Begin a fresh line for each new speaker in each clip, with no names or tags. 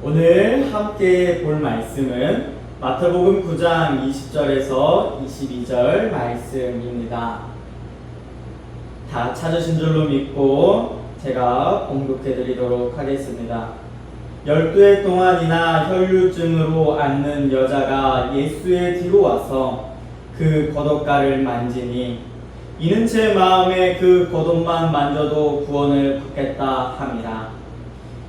오늘 함께 볼 말씀은 마태복음 9장 20절에서 22절 말씀입니다. 다 찾으신 줄로 믿고 제가 봉독해 드리도록 하겠습니다. 12해 동안이나 혈류증으로 앓는 여자가 예수의 뒤로 와서 그 겉옷가를 만지니 이는 제 마음에 그 겉옷만 만져도 구원을 받겠다 함이라.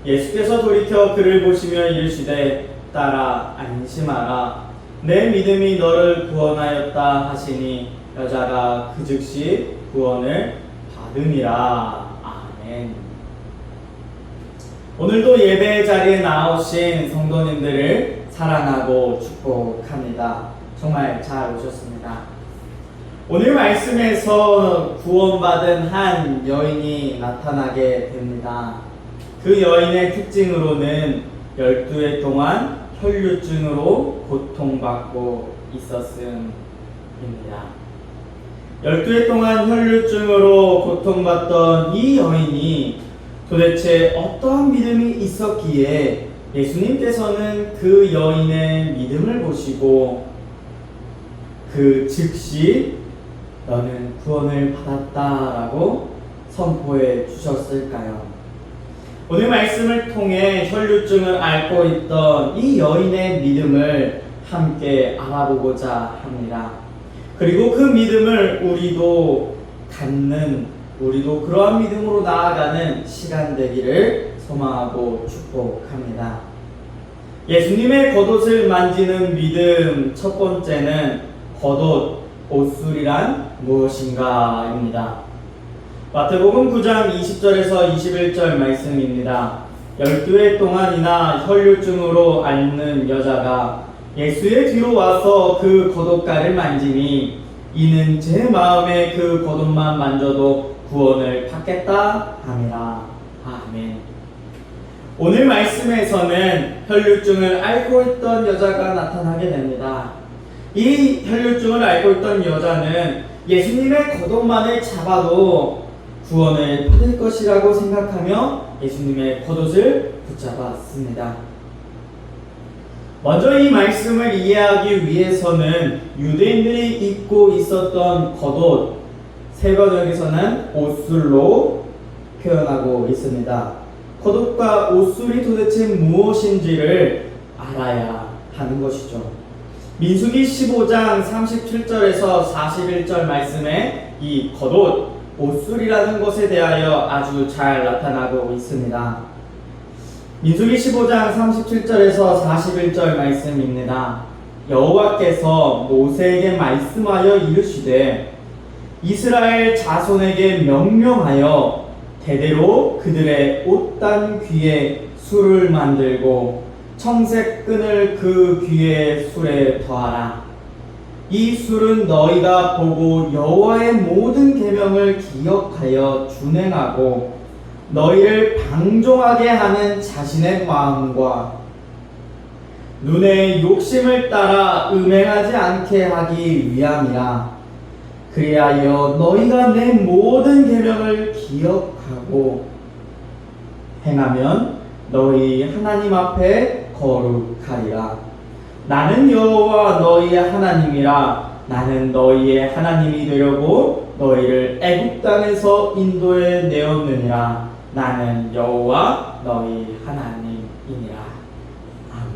예수께서 돌이켜 그를 보시며 이르시되 딸아 안심하라 내 믿음이 너를 구원하였다 하시니 여자가 그 즉시 구원을 받음이라. 아멘. 오늘도 예배 자리에 나오신 성도님들을 사랑하고 축복합니다. 정말 잘 오셨습니다. 오늘 말씀에서 구원받은 한 여인이 나타나게 됩니다. 그 여인의 특징으로는 12해 동안 혈류증으로 고통받고 있었음입니다. 12해 동안 혈류증으로 고통받던 이 여인이 도대체 어떠한 믿음이 있었기에 예수님께서는 그 여인의 믿음을 보시고 그 즉시 너는 구원을 받았다라고 선포해 주셨을까요? 오늘 말씀을 통해 혈류증을 앓고 있던 이 여인의 믿음을 함께 알아보고자 합니다. 그리고 그 믿음을 우리도 갖는, 우리도 그러한 믿음으로 나아가는 시간 되기를 소망하고 축복합니다. 예수님의 겉옷을 만지는 믿음, 첫 번째는 겉옷, 옷술이란 무엇인가입니다. 마태복음 9장 20절에서 21절 말씀입니다. 12해 동안이나 혈류증으로 앓는 여자가 예수의 뒤로 와서 그 겉옷가를 만지니 이는 제 마음에 그 겉옷만 만져도 구원을 받겠다 함이라. 아멘. 오늘 말씀에서는 혈류증을 앓고 있던 여자가 나타나게 됩니다. 이 혈류증을 앓고 있던 여자는 예수님의 겉옷만을 잡아도 구원을 받을 것이라고 생각하며 예수님의 겉옷을 붙잡았습니다. 먼저 이 말씀을 이해하기 위해서는 유대인들이 입고 있었던 겉옷, 세 번역에서는 옷술로 표현하고 있습니다. 겉옷과 옷술이 도대체 무엇인지를 알아야 하는 것이죠. 민수기 15장 37절에서 41절 말씀에 이 겉옷, 옷술이라는 것에 대하여 아주 잘 나타나고 있습니다. 민수기 15장 37절에서 41절 말씀입니다. 여호와께서 모세에게 말씀하여 이르시되 이스라엘 자손에게 명령하여 대대로 그들의 옷단 귀에 술을 만들고 청색 끈을 그 귀에 술에 더하라. 이 술은 너희가 보고 여호와의 모든 계명을 기억하여 준행하고 너희를 방종하게 하는 자신의 마음과 눈의 욕심을 따라 음행하지 않게 하기 위함이라. 그리하여 너희가 내 모든 계명을 기억하고 행하면 너희 하나님 앞에 거룩하리라. 나는 여호와 너희의 하나님이라. 나는 너희의 하나님이 되려고 너희를 애굽 땅에서 인도해 내었느니라. 나는 여호와 너희 하나님이니라. 아멘.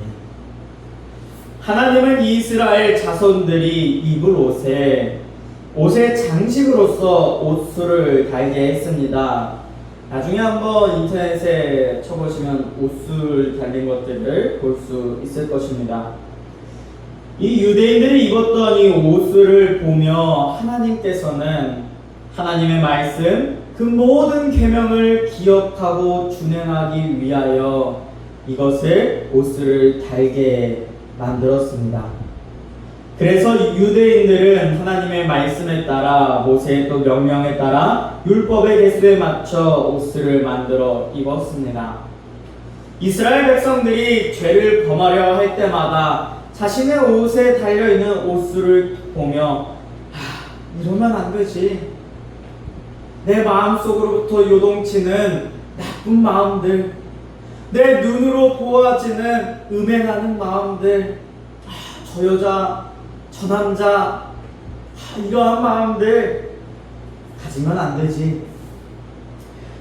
하나님은 이스라엘 자손들이 입을 옷의 장식으로서 옷술을 달게 했습니다. 나중에 한번 인터넷에 쳐보시면 옷술 달린 것들을 볼 수 있을 것입니다. 이 유대인들이 입었던 이 옷을 보며 하나님께서는 하나님의 말씀, 그 모든 계명을 기억하고 준행하기 위하여 이것을 옷을 달게 만들었습니다. 그래서 유대인들은 하나님의 말씀에 따라 모세의 또 명령에 따라 율법의 개수에 맞춰 옷을 만들어 입었습니다. 이스라엘 백성들이 죄를 범하려 할 때마다 자신의 옷에 달려있는 옷술을 보며 이러면 안 되지. 내 마음속으로부터 요동치는 나쁜 마음들, 내 눈으로 보아지는 음행하는 마음들, 저 여자, 저 남자, 이러한 마음들 가지면 안 되지.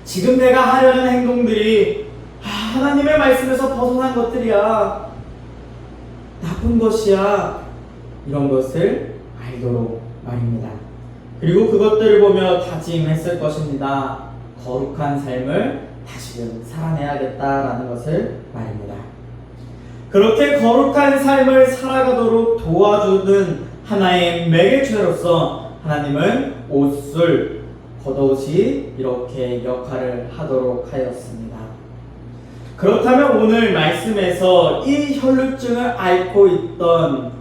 지금 내가 하려는 행동들이 하나님의 말씀에서 벗어난 것들이야, 나쁜 것이야, 이런 것을 알도록 말입니다. 그리고 그것들을 보며 다짐했을 것입니다. 거룩한 삶을 다시금 살아내야겠다라는 것을 말입니다. 그렇게 거룩한 삶을 살아가도록 도와주는 하나의 매개체로서 하나님은 옷을, 겉옷이 이렇게 역할을 하도록 하였습니다. 그렇다면 오늘 말씀에서 이 혈루증을 앓고 있던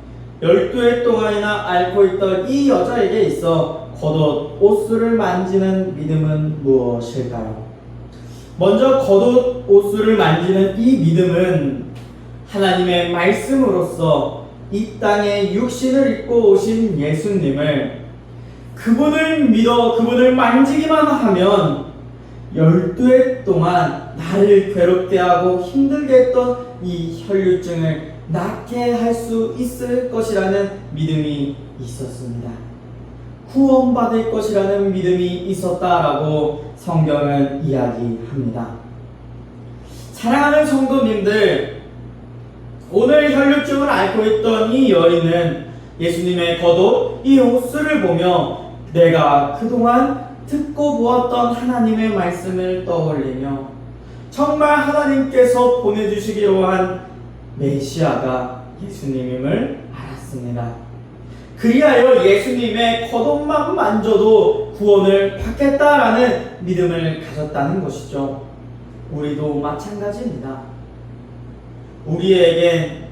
12해 동안이나 앓고 있던 이 여자에게 있어 겉옷, 옷수를 만지는 믿음은 무엇일까요? 먼저 겉옷, 옷수를 만지는 이 믿음은 하나님의 말씀으로서 이 땅에 육신을 입고 오신 예수님을, 그분을 믿어 그분을 만지기만 하면 12해 동안 나를 괴롭게 하고 힘들게 했던 이 혈루증을 낫게 할 수 있을 것이라는 믿음이 있었습니다. 구원받을 것이라는 믿음이 있었다라고 성경은 이야기합니다. 사랑하는 성도님들, 오늘 혈루증을 앓고 있던 이 여인은 예수님의 겉옷, 이 옷을 보며 내가 그동안 듣고 보았던 하나님의 말씀을 떠올리며 정말 하나님께서 보내주시기로 한 메시아가 예수님임을 알았습니다. 그리하여 예수님의 겉옷만 만져도 구원을 받겠다라는 믿음을 가졌다는 것이죠. 우리도 마찬가지입니다. 우리에겐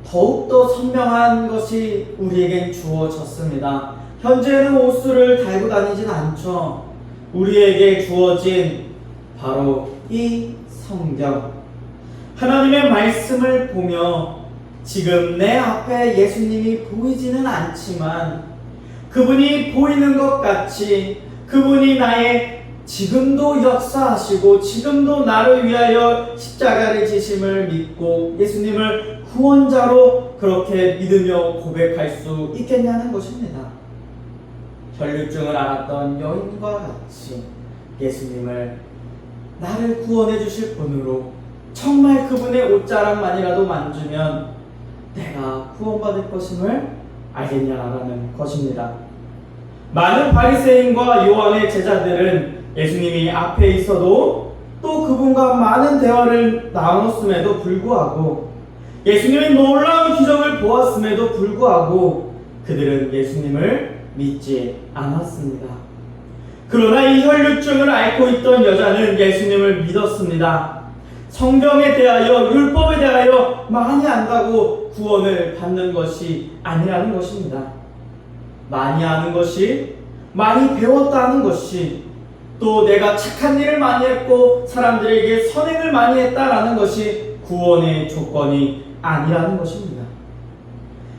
더욱더 선명한 것이 우리에겐 주어졌습니다. 현재는 옷수를 달고 다니진 않죠. 우리에게 주어진 바로 이 성경, 하나님의 말씀을 보며 지금 내 앞에 예수님이 보이지는 않지만 그분이 보이는 것 같이 그분이 나의 지금도 역사하시고 지금도 나를 위하여 십자가를 지심을 믿고 예수님을 구원자로 그렇게 믿으며 고백할 수 있겠냐는 것입니다. 혈루증을 앓았던 여인과 같이 예수님을 나를 구원해 주실 분으로 정말 그분의 옷자락만이라도 만지면 내가 구원받을 것임을 알겠냐라는 것입니다. 많은 바리새인과 요한의 제자들은 예수님이 앞에 있어도 또 그분과 많은 대화를 나눴음에도 불구하고 예수님의 놀라운 기적을 보았음에도 불구하고 그들은 예수님을 믿지 않았습니다. 그러나 이 혈루증을 앓고 있던 여자는 예수님을 믿었습니다. 성경에 대하여, 율법에 대하여 많이 안다고 구원을 받는 것이 아니라는 것입니다. 많이 아는 것이, 많이 배웠다는 것이, 또 내가 착한 일을 많이 했고 사람들에게 선행을 많이 했다라는 것이 구원의 조건이 아니라는 것입니다.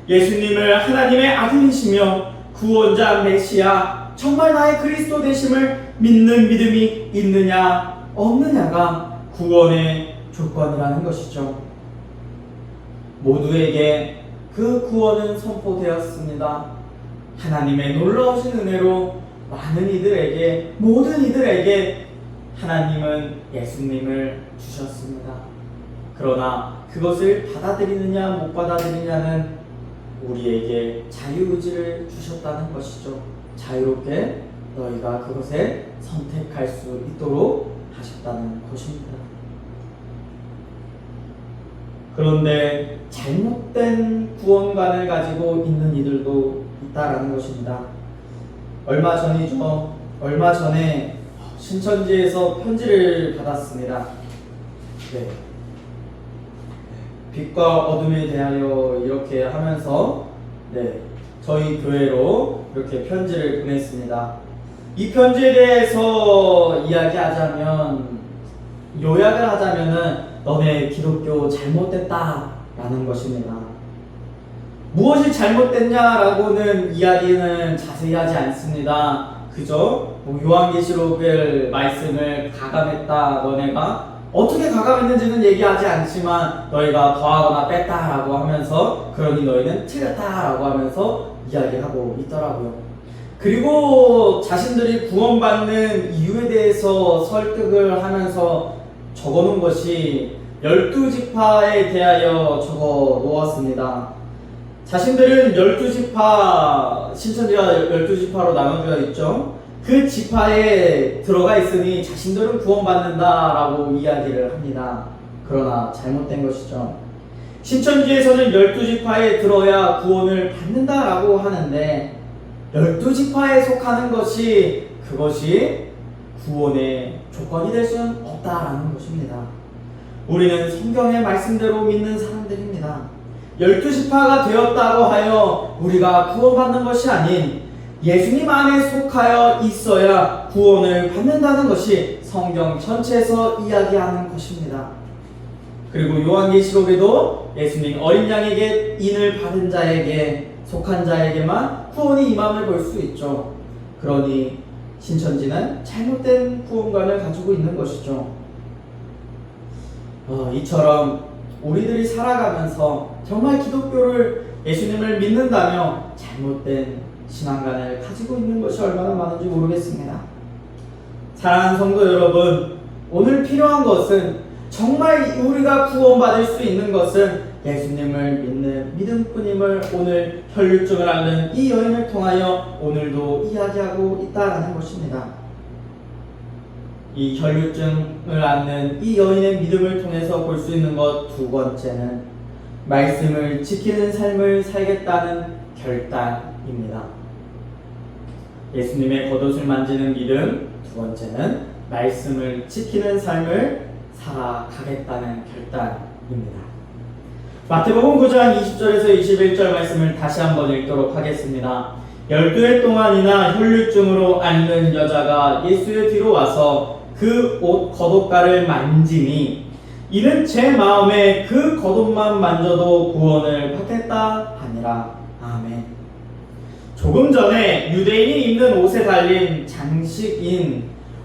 예수님을 하나님의 아들이시며 구원자 메시아, 정말 나의 그리스도 되심을 믿는 믿음이 있느냐 없느냐가 구원의 조건이라는 것이죠. 모두에게 그 구원은 선포되었습니다. 하나님의 놀라우신 은혜로 많은 이들에게, 모든 이들에게 하나님은 예수님을 주셨습니다. 그러나 그것을 받아들이느냐 못 받아들이냐는 우리에게 자유의지를 주셨다는 것이죠. 자유롭게 너희가 그것에 선택할 수 있도록 하셨다는 것입니다. 그런데 잘못된 구원관을 가지고 있는 이들도 있다라는 것입니다. 얼마 전에 신천지에서 편지를 받았습니다. 네. 빛과 어둠에 대하여 이렇게 하면서 저희 교회로 이렇게 편지를 보냈습니다. 이 편지에 대해서 이야기하자면, 요약을 하자면은 너네 기독교 잘못됐다라는 것입니다. 무엇이 잘못됐냐라고는 이야기는 자세히 하지 않습니다. 그저 요한계시록을 말씀을 가감했다, 너네가 어떻게 가감했는지는 얘기하지 않지만 너희가 더하거나 뺐다라고 하면서 그러니 너희는 틀렸다라고 하면서 이야기하고 있더라고요. 그리고 자신들이 구원받는 이유에 대해서 설득을 하면서 적어놓은 것이 12지파에 대하여 적어 놓았습니다. 자신들은 12지파, 신천지가 12지파로 나눠져 있죠. 그 지파에 들어가 있으니 자신들은 구원받는다라고 이야기를 합니다. 그러나 잘못된 것이죠. 신천지에서는 12지파에 들어야 구원을 받는다라고 하는데 12지파에 속하는 것이 그것이 구원의 조건이 될 수는 없다라는 것입니다. 우리는 성경의 말씀대로 믿는 사람들입니다. 12지파가 되었다고 하여 우리가 구원받는 것이 아닌 예수님 안에 속하여 있어야 구원을 받는다는 것이 성경 전체에서 이야기하는 것입니다. 그리고 요한계시록에도 예수님 어린 양에게 인을 받은 자에게 속한 자에게만 구원이 임함을 볼 수 있죠. 그러니 신천지는 잘못된 구원관을 가지고 있는 것이죠. 이처럼 우리들이 살아가면서 정말 기독교를 예수님을 믿는다며 잘못된 신앙관을 가지고 있는 것이 얼마나 많은지 모르겠습니다. 사랑하는 성도 여러분, 오늘 필요한 것은 정말 우리가 구원받을 수 있는 것은 예수님을 믿는 믿음뿐임을 오늘 혈류증을 앓는 이 여인을 통하여 오늘도 이야기하고 있다는 것입니다. 이 혈류증을 앓는 이 여인의 믿음을 통해서 볼 수 있는 것 두 번째는 말씀을 지키는 삶을 살겠다는 결단입니다. 예수님의 겉옷을 만지는 믿음, 두 번째는 말씀을 지키는 삶을 살아가겠다는 결단입니다. 마태복음 9장 20절에서 21절 말씀을 다시 한번 읽도록 하겠습니다. 12해 동안이나 혈류증으로 앓는 여자가 예수의 뒤로 와서 그 옷 겉옷가를 만지니 이는 제 마음에 그 겉옷만 만져도 구원을 받겠다 하니라. 아멘. 조금 전에 유대인이 입는 옷에 달린 장식인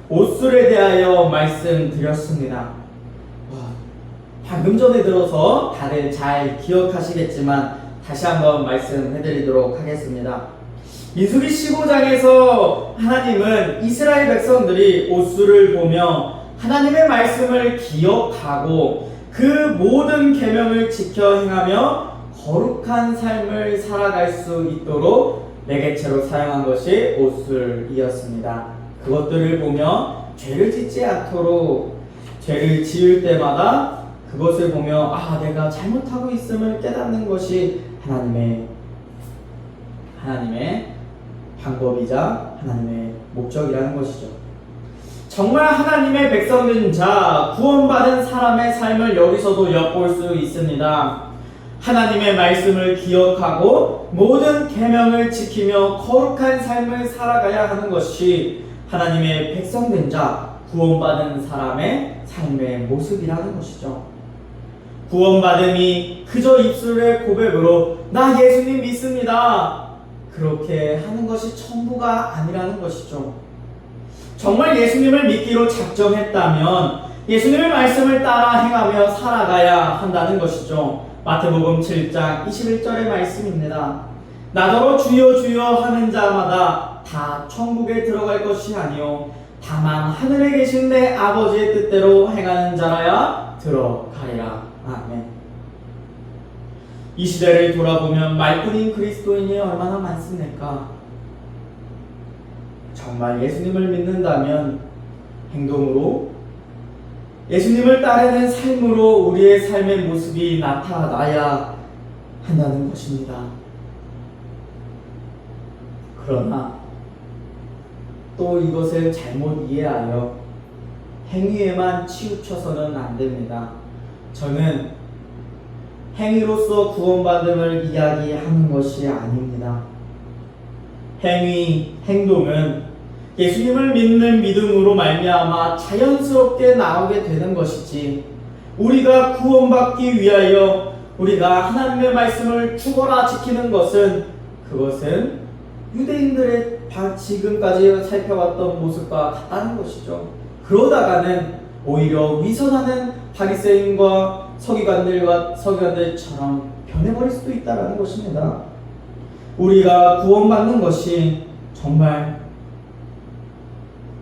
옷술에 대하여 말씀드렸습니다. 방금 전에 들어서 다들 잘 기억하시겠지만 다시 한번 말씀해드리도록 하겠습니다. 민수기 15장에서 하나님은 이스라엘 백성들이 옷술을 보며 하나님의 말씀을 기억하고 그 모든 계명을 지켜 행하며 거룩한 삶을 살아갈 수 있도록 매개체로 사용한 것이 옷술이었습니다. 그것들을 보며 죄를 짓지 않도록 죄를 지을 때마다 그것을 보며 내가 잘못하고 있음을 깨닫는 것이 하나님의 방법이자 하나님의 목적이라는 것이죠. 정말 하나님의 백성된 자, 구원받은 사람의 삶을 여기서도 엿볼 수 있습니다. 하나님의 말씀을 기억하고 모든 계명을 지키며 거룩한 삶을 살아가야 하는 것이 하나님의 백성된 자, 구원받은 사람의 삶의 모습이라는 것이죠. 구원받음이 그저 입술의 고백으로 나 예수님 믿습니다, 그렇게 하는 것이 전부가 아니라는 것이죠. 정말 예수님을 믿기로 작정했다면 예수님의 말씀을 따라 행하며 살아가야 한다는 것이죠. 마태복음 7장 21절의 말씀입니다. 나더러 주여 주여 하는 자마다 다 천국에 들어갈 것이 아니요 다만 하늘에 계신 내 아버지의 뜻대로 행하는 자라야 들어가리라. 아멘. 이 시대를 돌아보면 말뿐인 그리스도인이 얼마나 많습니까? 정말 예수님을 믿는다면 행동으로 예수님을 따르는 삶으로 우리의 삶의 모습이 나타나야 한다는 것입니다. 그러나 또 이것을 잘못 이해하여 행위에만 치우쳐서는 안 됩니다. 저는 행위로서 구원받음을 이야기하는 것이 아닙니다. 행동은 예수님을 믿는 믿음으로 말미암아 자연스럽게 나오게 되는 것이지, 우리가 구원받기 위하여 우리가 하나님의 말씀을 죽어라 지키는 것은 그것은 유대인들의 지금까지 살펴왔던 모습과 같다는 것이죠. 그러다가는 오히려 위선하는 바리새인과 서기관들처럼 변해버릴 수도 있다는 것입니다. 우리가 구원받는 것이 정말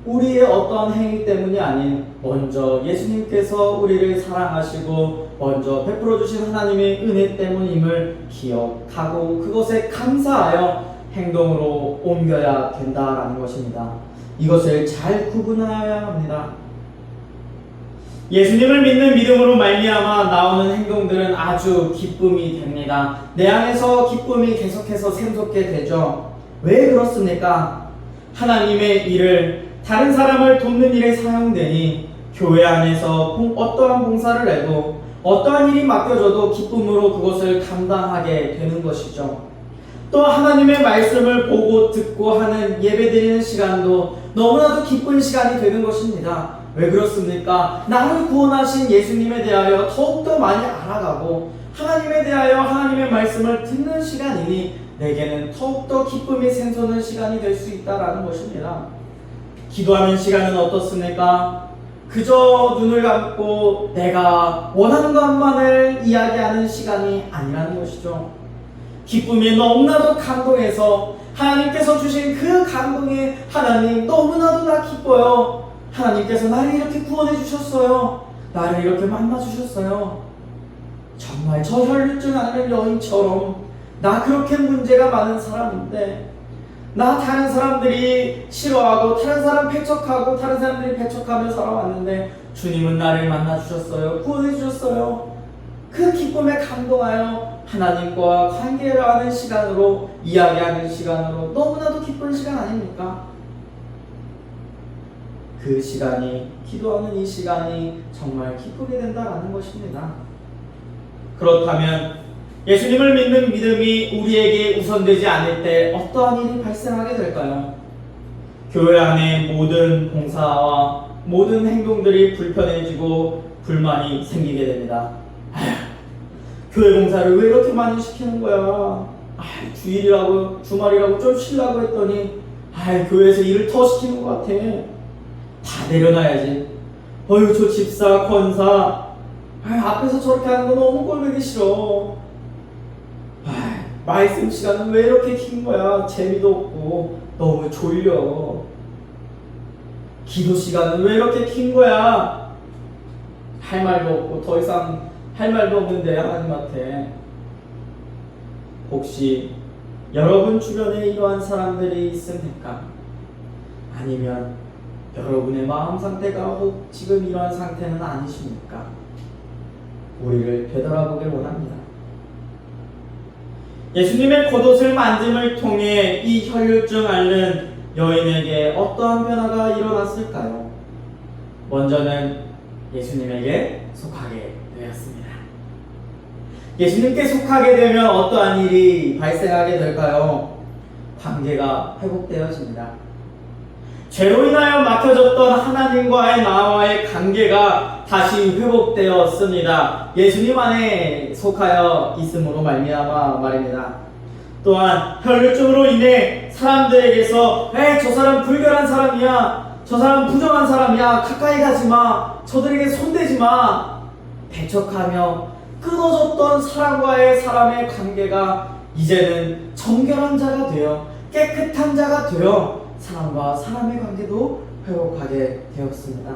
우리의 어떠한 행위 때문이 아닌 먼저 예수님께서 우리를 사랑하시고 먼저 베풀어 주신 하나님의 은혜 때문임을 기억하고 그것에 감사하여 행동으로 옮겨야 된다라는 것입니다. 이것을 잘 구분하여야 합니다. 예수님을 믿는 믿음으로 말미암아 나오는 행동들은 아주 기쁨이 됩니다. 내 안에서 기쁨이 계속해서 샘솟게 되죠. 왜 그렇습니까? 하나님의 일을 다른 사람을 돕는 일에 사용되니 교회 안에서 어떠한 봉사를 해도 어떠한 일이 맡겨져도 기쁨으로 그것을 감당하게 되는 것이죠. 또 하나님의 말씀을 보고 듣고 하는 예배드리는 시간도 너무나도 기쁜 시간이 되는 것입니다. 왜 그렇습니까? 나를 구원하신 예수님에 대하여 더욱더 많이 알아가고 하나님에 대하여 하나님의 말씀을 듣는 시간이니 내게는 더욱더 기쁨이 샘솟는 시간이 될 수 있다는 것입니다. 기도하는 시간은 어떻습니까? 그저 눈을 감고 내가 원하는 것만을 이야기하는 시간이 아니라는 것이죠. 기쁨에 너무나도 감동해서 하나님께서 주신 그 감동에 하나님 너무나도 나 기뻐요. 하나님께서 나를 이렇게 구원해 주셨어요. 나를 이렇게 만나 주셨어요. 정말 저 혈류증 앓는 여인처럼 나 그렇게 문제가 많은 사람인데 나 다른 사람들이 싫어하고 다른 사람 배척하고 다른 사람들이 배척하며 살아왔는데 주님은 나를 만나 주셨어요. 구원해 주셨어요. 그 기쁨에 감동하여 하나님과 관계를 하는 시간으로 이야기하는 시간으로 너무나도 기쁜 시간 아닙니까? 그 시간이 기도하는 이 시간이 정말 기쁘게 된다라는 것입니다. 그렇다면 예수님을 믿는 믿음이 우리에게 우선되지 않을 때 어떠한 일이 발생하게 될까요? 교회 안에 모든 봉사와 모든 행동들이 불편해지고 불만이 생기게 됩니다. 교회 봉사를 왜 이렇게 많이 시키는 거야? 주일이라고 주말이라고 좀 쉬려고 했더니 교회에서 일을 더 시키는 것 같아. 다 내려놔야지. 저 집사, 권사 앞에서 저렇게 하는 거 너무 꼴보기 싫어. 말씀 시간은 왜 이렇게 긴 거야? 재미도 없고 너무 졸려. 기도 시간은 왜 이렇게 긴 거야? 할 말도 없고 더 이상 할 말도 없는데 하나님한테. 혹시 여러분 주변에 이러한 사람들이 있습니까? 아니면 여러분의 마음 상태가 혹 지금 이러한 상태는 아니십니까? 우리를 되돌아보길 원합니다. 예수님의 겉옷을 만짐을 통해 이 혈류증 앓는 여인에게 어떠한 변화가 일어났을까요? 먼저는 예수님에게 속하게 되었습니다. 예수님께 속하게 되면 어떠한 일이 발생하게 될까요? 관계가 회복되어집니다. 죄로 인하여 막혀졌던 하나님과의 나와의 관계가 다시 회복되었습니다. 예수님 안에 속하여 있음으로 말미암아 말입니다. 또한 혈류증으로 인해 사람들에게서 저 사람 불결한 사람이야, 저 사람 부정한 사람이야, 가까이 가지마, 저들에게 손대지마 배척하며 끊어졌던 사람의 관계가 이제는 정결한 자가 되어 깨끗한 자가 되어 사람과 사람의 관계도 회복하게 되었습니다.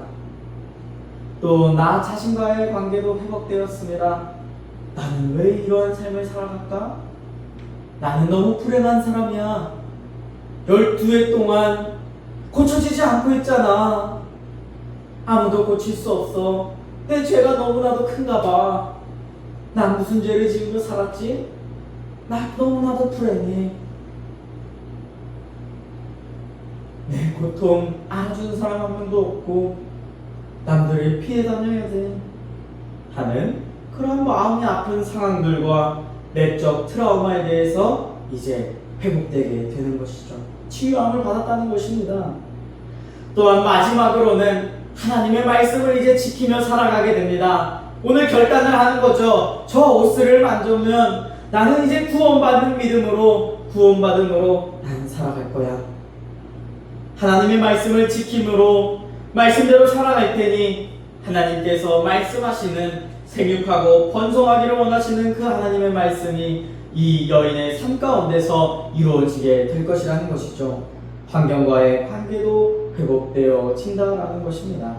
또 나 자신과의 관계도 회복되었습니다. 나는 왜 이러한 삶을 살아갈까? 나는 너무 불행한 사람이야. 12해 동안 고쳐지지 않고 있잖아. 아무도 고칠 수 없어. 내 죄가 너무나도 큰가 봐. 난 무슨 죄를 지으며 살았지? 나 너무나도 불행해. 내 고통 알아주는 사람 한 명도 없고 남들을 피해 다녀야 돼 하는 그런 마음이 아픈 상황들과 내적 트라우마에 대해서 이제 회복되게 되는 것이죠. 치유함을 받았다는 것입니다. 또한 마지막으로는 하나님의 말씀을 이제 지키며 살아가게 됩니다. 오늘 결단을 하는 거죠. 저 옷을 만지면 나는 이제 구원받은 믿음으로 나는 살아갈 거야. 하나님의 말씀을 지킴으로 말씀대로 살아갈 테니 하나님께서 말씀하시는 생육하고 번성하기를 원하시는 그 하나님의 말씀이 이 여인의 삶 가운데서 이루어지게 될 것이라는 것이죠. 환경과의 관계도 회복되어진다라는 것입니다.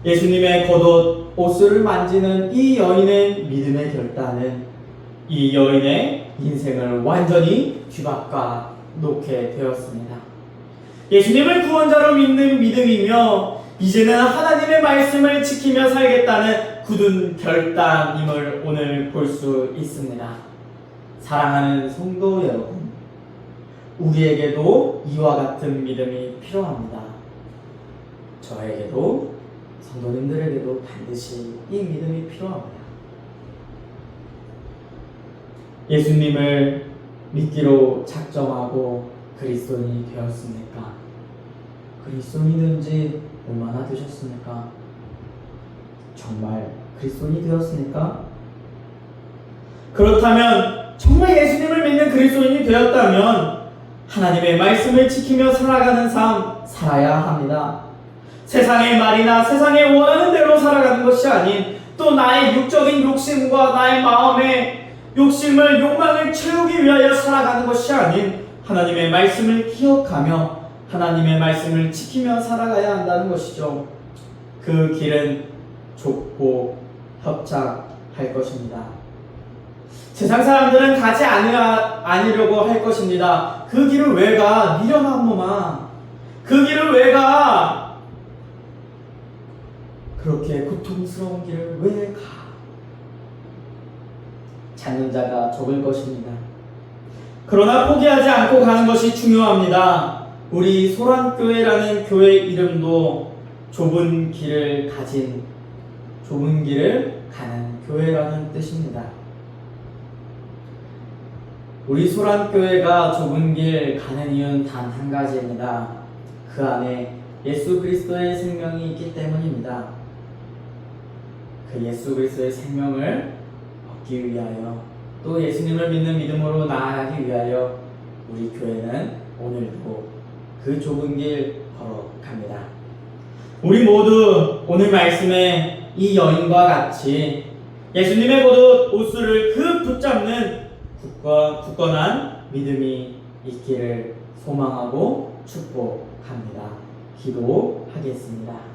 예수님의 겉옷, 옷을 만지는 이 여인의 믿음의 결단은 이 여인의 인생을 완전히 뒤바꿔 놓게 되었습니다. 예수님을 구원자로 믿는 믿음이며 이제는 하나님의 말씀을 지키며 살겠다는 굳은 결단임을 오늘 볼 수 있습니다. 사랑하는 성도 여러분, 우리에게도 이와 같은 믿음이 필요합니다. 저에게도 성도님들에게도 반드시 이 믿음이 필요합니다. 예수님을 믿기로 작정하고 그리스도인이 되었습니까? 그리스도인이 된 지 얼마나 되셨습니까? 정말 그리스도인이 되었습니까? 그렇다면 정말 예수님을 믿는 그리스도인이 되었다면 하나님의 말씀을 지키며 살아가는 삶 살아야 합니다. 세상의 말이나 세상의 원하는 대로 살아가는 것이 아닌 또 나의 육적인 욕심과 나의 마음의 욕심을 욕망을 채우기 위하여 살아가는 것이 아닌 하나님의 말씀을 기억하며 하나님의 말씀을 지키며 살아가야 한다는 것이죠. 그 길은 좁고 협착할 것입니다. 세상 사람들은 가지 않으려고 할 것입니다. 그 길을 왜 가? 미련한 놈아. 그 길을 왜 가? 그렇게 고통스러운 길을 왜 가? 찾는 자가 적을 것입니다. 그러나 포기하지 않고 가는 것이 중요합니다. 우리 소란교회라는 교회 이름도 좁은 길을 가는 교회라는 뜻입니다. 우리 소란교회가 좁은 길 가는 이유는 단 한 가지입니다. 그 안에 예수 그리스도의 생명이 있기 때문입니다. 그 예수 그리스도의 생명을 얻기 위하여 또 예수님을 믿는 믿음으로 나아가기 위하여 우리 교회는 오늘도 그 좁은 길 걸어갑니다. 우리 모두 오늘 말씀에 이 여인과 같이 예수님의 겉옷 옷을 그 붙잡는 굳건한 믿음이 있기를 소망하고 축복합니다. 기도하겠습니다.